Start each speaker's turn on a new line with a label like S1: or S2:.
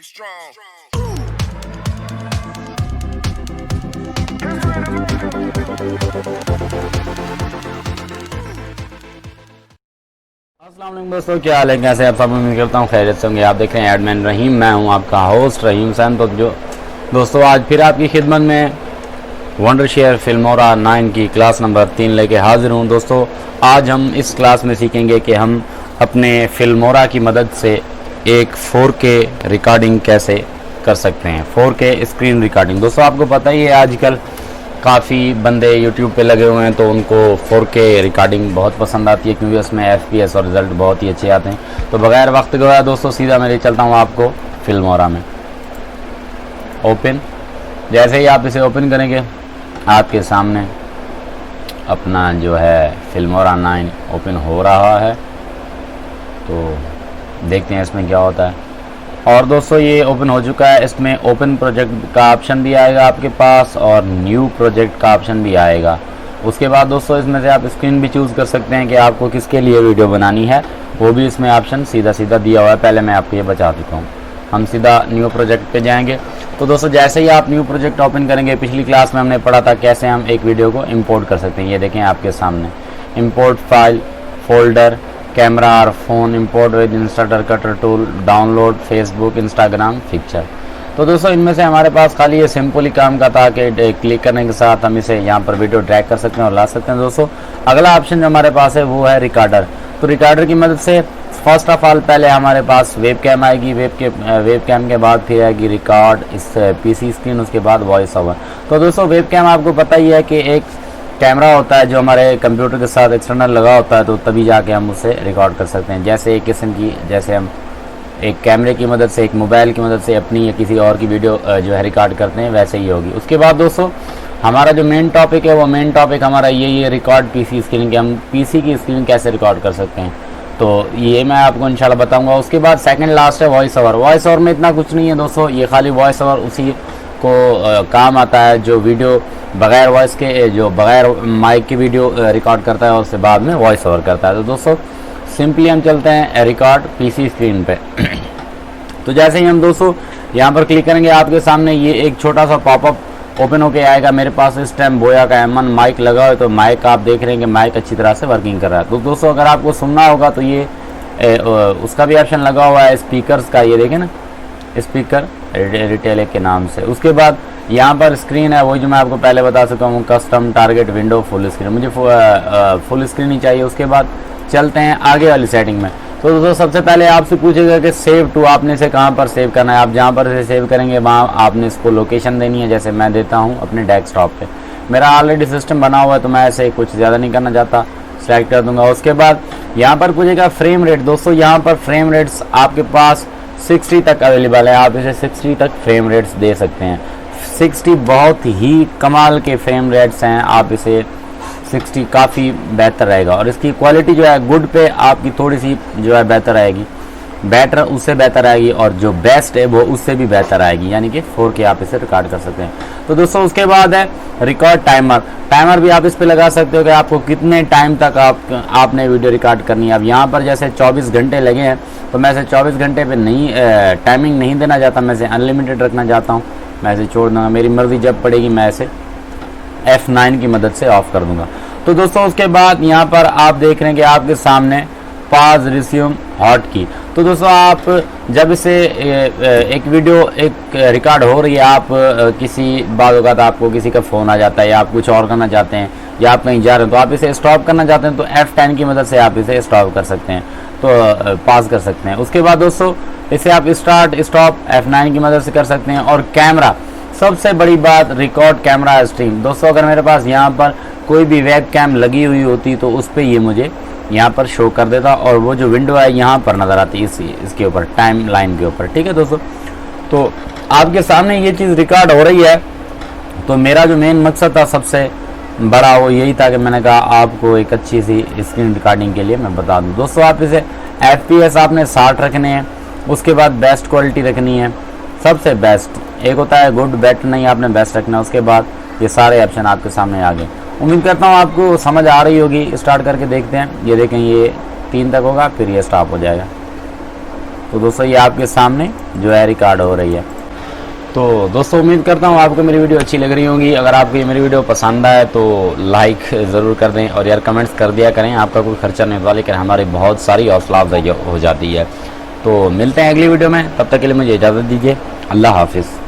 S1: be strong.
S2: अस्सलाम वालेकुम दोस्तों, क्या हाल है, कैसे आप सब? उम्मीद करता हूँ खैरियत से होंगे। आप देख रहे हैं एडमिन रहीम, मैं हूँ आपका होस्ट रहीम हुसैन। तो जो दोस्तों आज फिर आपकी खिदमत में वंडरशेयर फिल्मोरा 9 की क्लास नंबर 3 लेके हाजिर हूँ। दोस्तों आज हम इस क्लास में सीखेंगे कि हम अपने फिल्मोरा की मदद से एक 4K रिकॉर्डिंग कैसे कर सकते हैं, 4K स्क्रीन रिकॉर्डिंग। दोस्तों आपको पता ही है आजकल काफ़ी बंदे यूट्यूब पे लगे हुए हैं तो उनको 4K रिकॉर्डिंग बहुत पसंद आती है क्योंकि उसमें FPS और रिज़ल्ट बहुत ही अच्छे आते हैं। तो बगैर वक्त गवाए दोस्तों सीधा मैं ले चलता हूँ आपको फिल्मोरा में। ओपन, जैसे ही आप इसे ओपन करेंगे आपके सामने अपना जो है फिल्मोरा 9 ओपन हो रहा है। तो देखते हैं इसमें क्या होता है। और दोस्तों ये ओपन हो चुका है। इसमें ओपन प्रोजेक्ट का ऑप्शन भी आएगा आपके पास और न्यू प्रोजेक्ट का ऑप्शन भी आएगा। उसके बाद दोस्तों इसमें से आप स्क्रीन भी चूज़ कर सकते हैं कि आपको किसके लिए वीडियो बनानी है, वो भी इसमें ऑप्शन सीधा सीधा दिया हुआ है। पहले मैं आपको ये बता देता हूँ। हम सीधा न्यू प्रोजेक्ट पे जाएंगे। तो दोस्तों जैसे ही आप न्यू प्रोजेक्ट ओपन करेंगे, पिछली क्लास में हमने पढ़ा था कैसे हम एक वीडियो को इम्पोर्ट कर सकते हैं। ये देखें आपके सामने, इम्पोर्ट फाइल, फोल्डर, कैमरा और फ़ोन, इंपोर्ट विद इंस्टाटर cutter tool, download, Facebook, Instagram, picture. तो दोस्तों इनमें से हमारे पास खाली ये सिंपल ही काम का था कि क्लिक करने के साथ हम इसे यहाँ पर वीडियो ड्रैग कर सकते हैं और ला सकते हैं। दोस्तों अगला ऑप्शन जो हमारे पास है वो है रिकॉर्डर। तो रिकॉर्डर की मदद से फर्स्ट ऑफ ऑल पहले हमारे पास वेब कैम आएगी, वेब कैम के बाद फिर आएगी रिकॉर्ड, इस PC स्क्रीन, उसके बाद वॉइस ओवर। तो दोस्तों वेब कैम आपको पता ही है कि एक कैमरा होता है जो हमारे कंप्यूटर के साथ एक्सटर्नल लगा होता है, तो तभी जाके हम उससे रिकॉर्ड कर सकते हैं। जैसे एक किस्म की, जैसे हम एक कैमरे की मदद से, एक मोबाइल की मदद से अपनी या किसी और की वीडियो जो है रिकॉर्ड करते हैं, वैसे ही होगी। उसके बाद दोस्तों हमारा जो मेन टॉपिक है वो मेन टॉपिक हमारा ये रिकॉर्ड PC स्क्रीन के, हम PC की स्क्रीन कैसे रिकॉर्ड कर सकते हैं, तो ये मैं आपको इंशाल्लाह बताऊंगा। उसके बाद सेकंड लास्ट है वॉइस ओवर। वॉइस ओवर में इतना कुछ नहीं है दोस्तों, ये खाली वॉइस ओवर उसी को काम आता है जो वीडियो बगैर वॉइस के, जो बगैर माइक की वीडियो रिकॉर्ड करता है और उसके बाद में वॉइस ओवर करता है। तो दोस्तों सिंपली हम चलते हैं रिकॉर्ड PC स्क्रीन पे। तो जैसे ही हम दोस्तों यहाँ पर क्लिक करेंगे आपके सामने ये एक छोटा सा पॉपअप ओपन होके आएगा। मेरे पास इस टाइम बोया का M1 माइक लगा है, तो माइक आप देख रहे हैं कि माइक अच्छी तरह से वर्किंग कर रहा है। तो दोस्तों अगर आपको सुनना होगा तो ये उसका भी ऑप्शन लगा हुआ है स्पीकर्स का, ये देखें ना, स्पीकर रिटेल के नाम से। उसके बाद यहाँ पर स्क्रीन है, वही जो मैं आपको पहले बता चुका हूँ, custom target window full screen, मुझे फुल स्क्रीन ही चाहिए। उसके बाद चलते हैं आगे वाली सेटिंग में। तो दोस्तों सबसे पहले आपसे पूछेगा कि सेव टू, आपने इसे कहाँ पर सेव करना है। आप जहाँ पर इसे सेव करेंगे वहाँ आपने इसको लोकेशन देनी है। जैसे मैं देता हूँ अपने डेस्कटॉप पे, मेरा ऑलरेडी सिस्टम बना हुआ है तो मैं ऐसे कुछ ज़्यादा नहीं करना चाहता, सेलेक्ट कर दूंगा। उसके बाद यहाँ पर पूछेगा फ्रेम रेट। दोस्तों यहाँ पर फ्रेम रेट्स आपके पास 60 तक अवेलेबल है, आप इसे 60 तक फ्रेम रेट्स दे सकते हैं। 60 बहुत ही कमाल के फ्रेम रेट्स हैं, आप इसे 60 काफ़ी बेहतर रहेगा। और इसकी क्वालिटी जो है गुड पे आपकी थोड़ी सी जो है बेहतर आएगी, बेटर उससे बेहतर आएगी, और जो बेस्ट है वो उससे भी बेहतर आएगी, यानी कि 4K आप इसे रिकॉर्ड कर सकते हैं। तो दोस्तों उसके बाद है रिकॉर्ड टाइमर। टाइमर भी आप इस पे लगा सकते हो कि आपको कितने टाइम तक आपने वीडियो रिकॉर्ड करनी है। अब यहाँ पर जैसे 24 घंटे लगे हैं तो मैं इसे 24 घंटे पे नहीं टाइमिंग नहीं देना चाहता, मैं इसे अनलिमिटेड रखना चाहता हूँ। मैं इसे छोड़ दूँगा, मेरी मर्ज़ी जब पड़ेगी मैं इसे F9 की मदद से ऑफ कर दूँगा। तो दोस्तों उसके बाद यहाँ पर आप देख रहे हैं कि आपके सामने पॉज रिज्यूम हॉट की। तो दोस्तों आप जब इसे एक वीडियो एक रिकॉर्ड हो रही है, आप किसी बात होगा तो आपको किसी का फ़ोन आ जाता है या आप कुछ और करना चाहते हैं या आप कहीं जा रहे हैं तो आप इसे स्टॉप करना चाहते हैं, तो F10 की मदद से आप इसे स्टॉप कर सकते हैं, तो पॉज कर सकते हैं। उसके बाद दोस्तों इसे आप स्टार्ट स्टॉप F9 की मदद से कर सकते हैं। और कैमरा, सबसे बड़ी बात, रिकॉर्ड कैमरा स्ट्रीम। दोस्तों अगर मेरे पास यहाँ पर कोई भी वेब कैम लगी हुई होती तो उस पर ये मुझे यहाँ पर शो कर देता और वो जो विंडो है यहाँ पर नज़र आती इसके ऊपर, टाइम लाइन के ऊपर। ठीक है दोस्तों, तो आपके सामने ये चीज़ रिकॉर्ड हो रही है। तो मेरा जो मेन मकसद था सबसे बड़ा वो यही था कि मैंने कहा आपको एक अच्छी सी स्क्रीन रिकॉर्डिंग के लिए मैं बता दूँ। दोस्तों आप इसे FPS आपने 60 रखने हैं, उसके बाद बेस्ट क्वालिटी रखनी है, सबसे बेस्ट। एक होता है गुड, बेटर नहीं, आपने बेस्ट रखना है। उसके बाद ये सारे ऑप्शन आपके सामने आ गए। उम्मीद करता हूँ आपको समझ आ रही होगी। स्टार्ट करके देखते हैं। ये देखें ये 3 तक होगा, फिर ये स्टॉप हो जाएगा। तो दोस्तों ये आपके सामने जो है रिकॉर्ड हो रही है। तो दोस्तों उम्मीद करता हूँ आपको मेरी वीडियो अच्छी लग रही होंगी। अगर आपको ये मेरी वीडियो पसंद आए तो लाइक ज़रूर कर दें और यार कमेंट्स कर दिया करें। आपका कोई खर्चा नहीं होता, लेकिन हमारी बहुत सारी हौसला अफजाई हो जाती है। तो मिलते हैं अगली वीडियो में, तब तक के लिए मुझे इजाज़त दीजिए। अल्लाह हाफिज़।